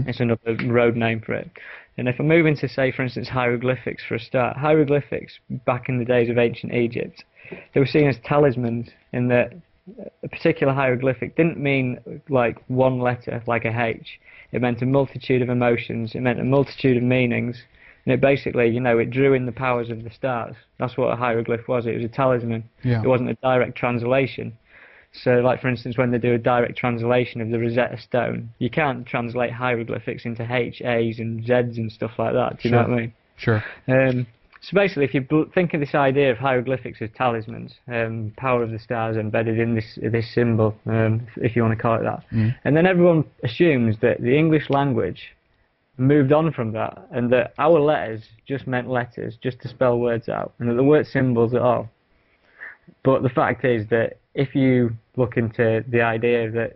It's another road name for it. And if I move into, say, for instance, hieroglyphics for a start, hieroglyphics back in the days of ancient Egypt, they were seen as talismans in that a particular hieroglyphic didn't mean like one letter, like a H. It meant a multitude of emotions. It meant a multitude of meanings. And it basically, you know, it drew in the powers of the stars. That's what a hieroglyph was. It was a talisman. Yeah. It wasn't a direct translation. So, like, for instance, when they do a direct translation of the Rosetta Stone, you can't translate hieroglyphics into H, A's, and Z's and stuff like that. Do you know what I mean? Sure. So basically, if you think of this idea of hieroglyphics as talismans, power of the stars embedded in this symbol, if you want to call it that, and then everyone assumes that the English language moved on from that, and that our letters just meant letters, just to spell words out, and that there weren't symbols at all. But the fact is that if you look into the idea that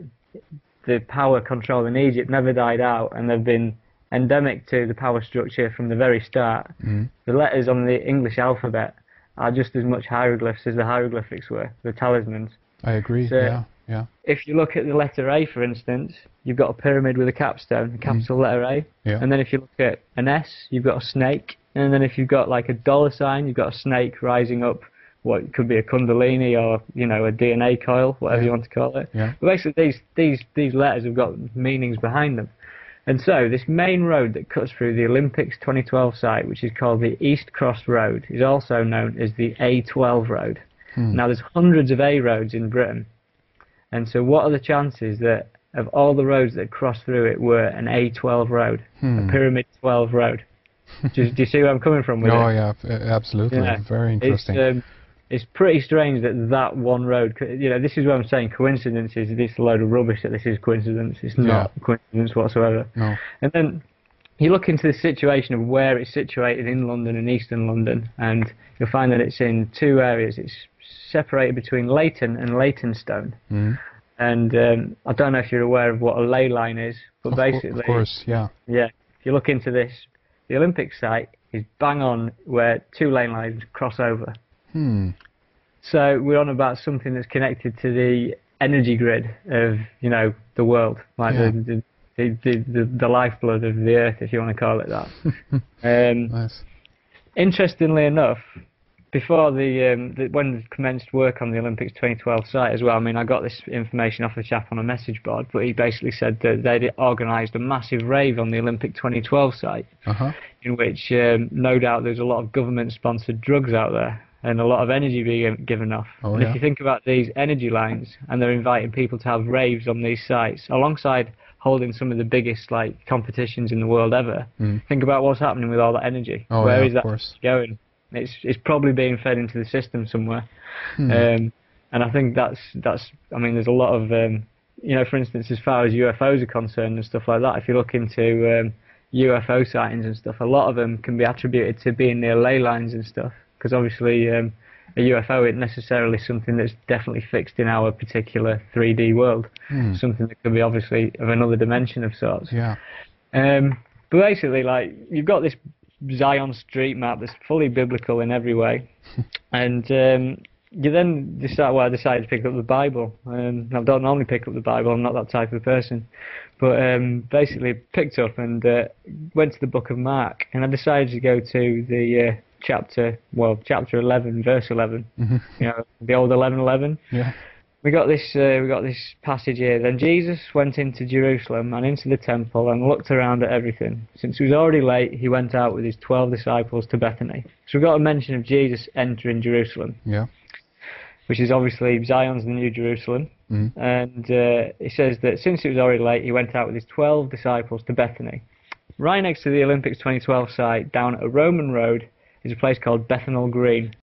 the power control in Egypt never died out, and they've been endemic to the power structure from the very start, the letters on the English alphabet are just as much hieroglyphs as the hieroglyphics were, the talismans. I agree, So yeah. if you look at the letter A, for instance, you've got a pyramid with a capstone, a capital letter A. Yeah. And then if you look at an S, you've got a snake. And then if you've got like a dollar sign, you've got a snake rising up what could be a kundalini or, you know, a DNA coil, whatever you want to call it. Yeah. But basically these letters have got meanings behind them. And so this main road that cuts through the Olympics 2012 site, which is called the East Cross Road, is also known as the A12 road. Now there's hundreds of A roads in Britain. And so what are the chances that of all the roads that cross through it were an A12 road, a Pyramid 12 road? Do you see where I'm coming from with it? Oh yeah, absolutely. Yeah. Very interesting. It's pretty strange that one road, you know, this is what I'm saying, coincidences, this is a load of rubbish that this is coincidence. It's not coincidence whatsoever. No. And then you look into the situation of where it's situated in London and Eastern London, and you'll find that it's in two areas. It's separated between Leighton and Leytonstone. And I don't know if you're aware of what a ley line is, but basically... Of course, yeah. Yeah, if you look into this, the Olympic site is bang on where two lane lines cross over. So we're on about something that's connected to the energy grid of, you know, the world, like the lifeblood of the earth, if you want to call it that. Nice. Interestingly enough, before when they commenced work on the Olympics 2012 site as well, I mean, I got this information off a chap on a message board, but he basically said that they'd organised a massive rave on the Olympic 2012 site, in which no doubt there's a lot of government-sponsored drugs out there and a lot of energy being given off. And if you think about these energy lines, and they're inviting people to have raves on these sites, alongside holding some of the biggest like competitions in the world ever, think about what's happening with all that energy. Where is that going? It's probably being fed into the system somewhere. And I think that's I mean, there's a lot of you know, for instance, as far as UFOs are concerned and stuff like that, if you look into UFO sightings and stuff, a lot of them can be attributed to being near ley lines and stuff, because obviously a UFO isn't necessarily something that's definitely fixed in our particular 3D world, something that could be obviously of another dimension of sorts. But basically, like, you've got this Zion street map that's fully biblical in every way, and you then decide, well, I decided to pick up the Bible. I don't normally pick up the Bible, I'm not that type of person, but basically picked up and went to the book of Mark, and I decided to go to the chapter 11, verse 11, you know, the old 11:11. We got this passage here. Then Jesus went into Jerusalem and into the temple and looked around at everything. Since it was already late, he went out with his 12 disciples to Bethany. So we've got a mention of Jesus entering Jerusalem, which is obviously Zion's the New Jerusalem. And it says that since it was already late, he went out with his 12 disciples to Bethany. Right next to the Olympics 2012 site, down a Roman road, is a place called Bethnal Green.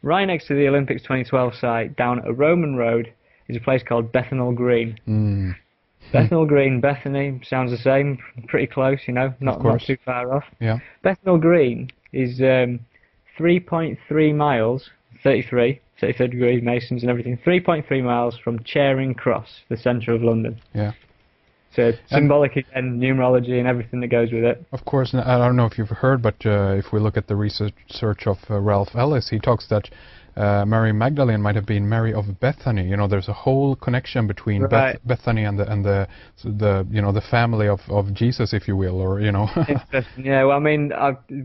Right next to the Olympics 2012 site, down a Roman road, is a place called Bethnal Green. Bethnal Green, Bethany, sounds the same, pretty close, you know, not too far off. Bethnal Green is 3.3 miles, 33 degrees Masons and everything, 3.3 miles from Charing Cross, the centre of London. So symbolic again, numerology and everything that goes with it. Of course, and I don't know if you've heard, but if we look at the research of Ralph Ellis, he talks that Mary Magdalene might have been Mary of Bethany. You know, there's a whole connection between Right. Bethany and the you know, the family of Jesus, if you will, or you know. Interesting. Yeah. Well, I mean,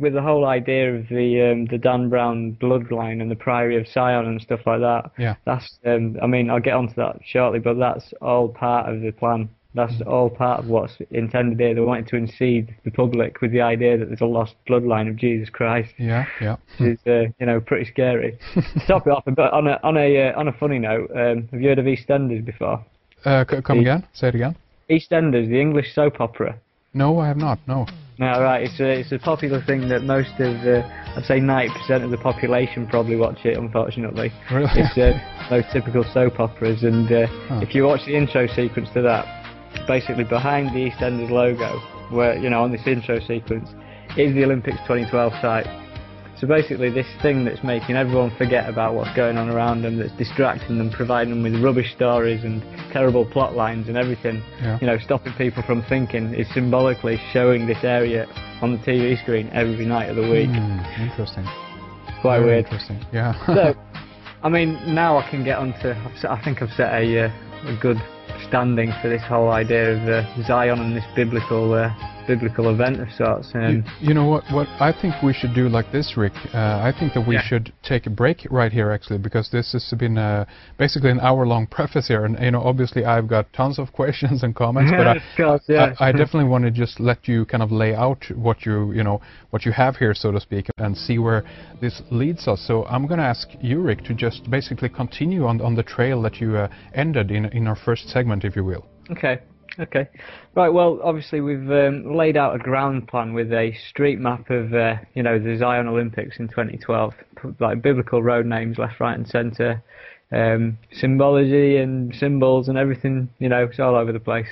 with the whole idea of the Dan Brown bloodline and the Priory of Sion and stuff like that. Yeah. That's. I mean, I'll get onto that shortly, but that's all part of the plan. That's all part of what's intended here. They wanted to unseat the public with the idea that there's a lost bloodline of Jesus Christ. Yeah. Yeah. Which is, you know, pretty scary. To top it off, but on a funny note, have you heard of EastEnders before? Come again? Say it again. EastEnders, the English soap opera. No, I have not. No. No, right. It's a popular thing that most of I'd say 90% of the population probably watch it. Unfortunately, Really? it's those typical soap operas, and if you watch the intro sequence to that, basically behind the EastEnders logo, where you know on this intro sequence, is the Olympics 2012 site. So basically, this thing that's making everyone forget about what's going on around them, that's distracting them, providing them with rubbish stories and terrible plot lines and everything, Yeah. you know, stopping people from thinking, is symbolically showing this area on the TV screen every night of the week. Interesting. Quite Very weird. Interesting. Yeah. So, I mean, now I can get onto. I think I've set a good standing for this whole idea of Zion and this biblical event of sorts. You know what I think we should do like this, Rik. I think that we Yeah. should take a break right here, actually, because this has been basically an hour-long preface here, and you know, obviously I've got tons of questions and comments, but Of course, yeah. I definitely want to just let you kind of lay out what what you have here, so to speak, and see where this leads us. So I'm going to ask you, Rik, to just basically continue on the trail that you ended in our first segment, if you will. Okay. Right, well, obviously we've laid out a ground plan with a street map of, you know, the Zion Olympics in 2012, like biblical road names left, right and centre, symbology and symbols and everything, you know, it's all over the place.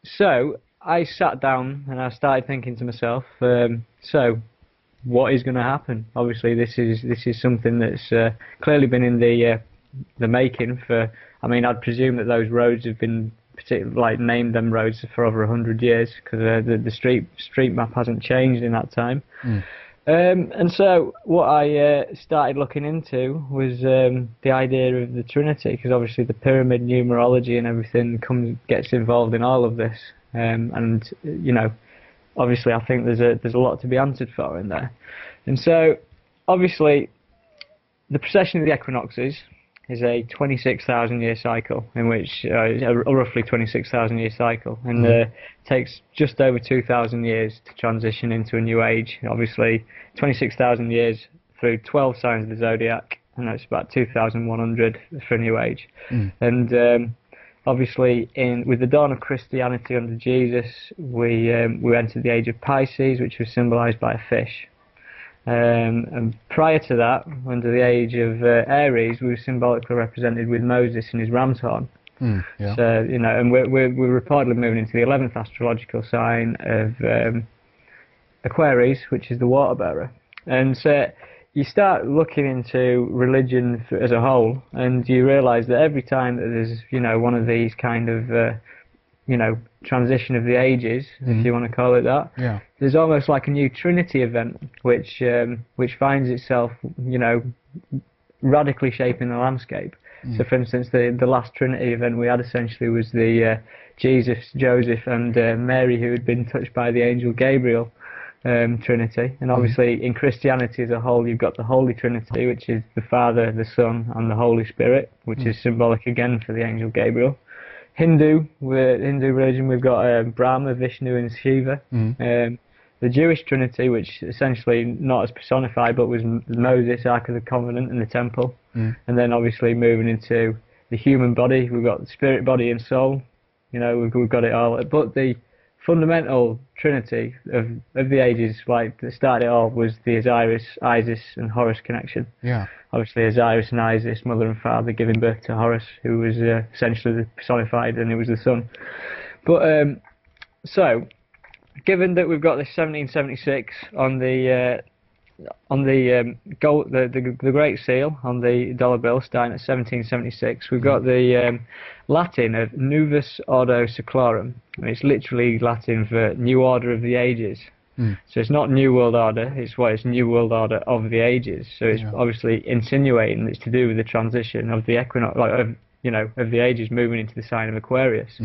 So I sat down and I started thinking to myself, so what is going to happen? Obviously this is something that's clearly been in the making for, I mean, I'd presume that those roads have been like named them roads for over 100 years, because the street map hasn't changed in that time. And so what I started looking into was the idea of the Trinity, because obviously the pyramid numerology and everything gets involved in all of this, and you know, obviously I think there's a lot to be answered for in there. And so obviously the precession of the equinoxes is a 26,000 year cycle, in which a roughly 26,000 year cycle, and takes just over 2,000 years to transition into a new age. Obviously 26,000 years through 12 signs of the zodiac, and that's about 2,100 for a new age. And obviously with the dawn of Christianity under Jesus, we entered the age of Pisces, which was symbolized by a fish. And prior to that, under the age of Aries, we were symbolically represented with Moses and his ram's horn. Yeah. So, you know, and we're reportedly moving into the 11th astrological sign of Aquarius, which is the water bearer. And so you start looking into religion as a whole, and you realise that every time that there's, you know, one of these kind of you know, transition of the ages, if you want to call it that. Yeah. There's almost like a new Trinity event, which finds itself, you know, radically shaping the landscape. So, for instance, the last Trinity event we had essentially was the Jesus, Joseph, and Mary, who had been touched by the angel Gabriel Trinity. And obviously, in Christianity as a whole, you've got the Holy Trinity, which is the Father, the Son, and the Holy Spirit, which is symbolic again for the angel Gabriel. Hindu religion, we've got Brahma, Vishnu, and Shiva. The Jewish Trinity, which essentially not as personified, but was Moses, Ark of the Covenant, and the Temple. And then obviously moving into the human body, we've got the spirit, body, and soul. You know, we've got it all. But the fundamental Trinity of the ages, like that started it all, was the Osiris, Isis, and Horus connection. Yeah. Obviously Osiris and Isis, mother and father, giving birth to Horus, who was essentially the personified, and it was the sun. But so, given that we've got this 1776 on the gold, the Great Seal on the dollar bill, starting at 1776, we've got the Latin of Novus Ordo Seclorum. It's literally Latin for New Order of the Ages. So it's not New World Order, it's New World Order of the ages. So it's obviously insinuating that it's to do with the transition of the equinox, like of the ages moving into the sign of Aquarius.